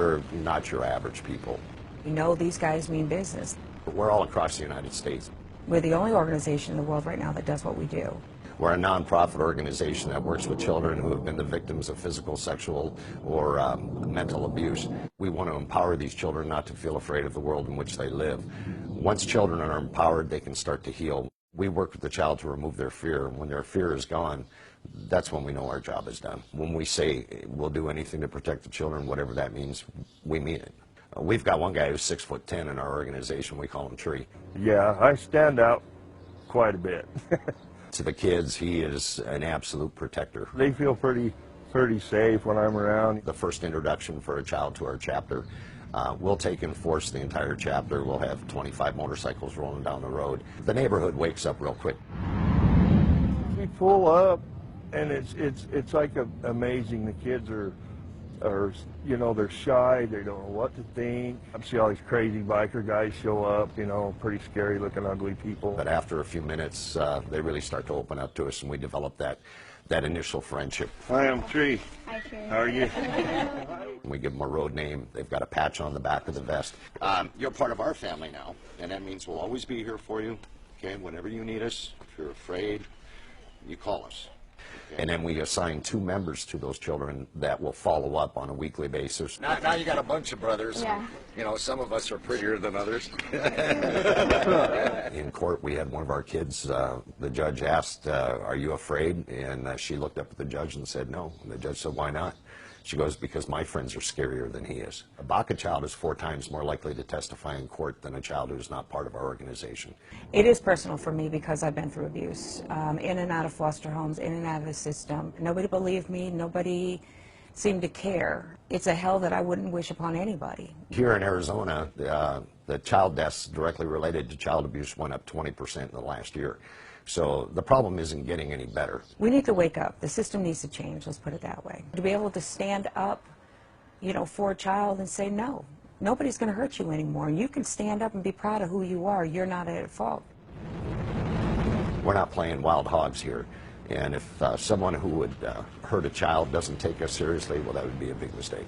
We're not your average people. We know these guys mean business. We're all across the United States. We're the only organization in the world right now that does what we do. We're a nonprofit organization that works with children who have been the victims of physical, sexual, or mental abuse. We want to empower these children not to feel afraid of the world in which they live. Once children are empowered, they can start to heal. We work with the child to remove their fear. When their fear is gone, that's when we know our job is done. When we say we'll do anything to protect the children, whatever that means, we mean it. We've got one guy who's 6'10" in our organization. We call him Tree. Yeah, I stand out quite a bit. To the kids, he is an absolute protector. They feel pretty safe when I'm around. The first introduction for a child to our chapter, we'll take and force the entire chapter. We'll have 25 motorcycles rolling down the road. The neighborhood wakes up real quick. We pull up, and it's like amazing. The kids are you know, they're shy. They don't know what to think. I see all these crazy biker guys show up, you know, pretty scary looking, ugly people. But after a few minutes, they really start to open up to us, and we develop that initial friendship. Hi, I'm Tree. Hi, Tree. How are you? We give them a road name. They've got a patch on the back of the vest. You're part of our family now, and that means we'll always be here for you. Okay, whenever you need us, if you're afraid, you call us. And then we assign 2 members to those children that will follow up on a weekly basis. Now you got a bunch of brothers. Yeah. You know, some of us are prettier than others. In court, we had one of our kids, the judge asked, are you afraid? And she looked up at the judge and said, no. And the judge said, why not? She goes, because my friends are scarier than he is. A BACA child is 4 times more likely to testify in court than a child who's not part of our organization. It is personal for me because I've been through abuse, in and out of foster homes, in and out of the system. Nobody believed me. Nobody seemed to care. It's a hell that I wouldn't wish upon anybody. Here in Arizona, the child deaths directly related to child abuse went up 20% in the last year. So the problem isn't getting any better. We need to wake up. The system needs to change, let's put it that way. To be able to stand up, you know, for a child and say, no, nobody's going to hurt you anymore. You can stand up and be proud of who you are. You're not at fault. We're not playing wild hogs here. And if someone who would hurt a child doesn't take us seriously, well, that would be a big mistake.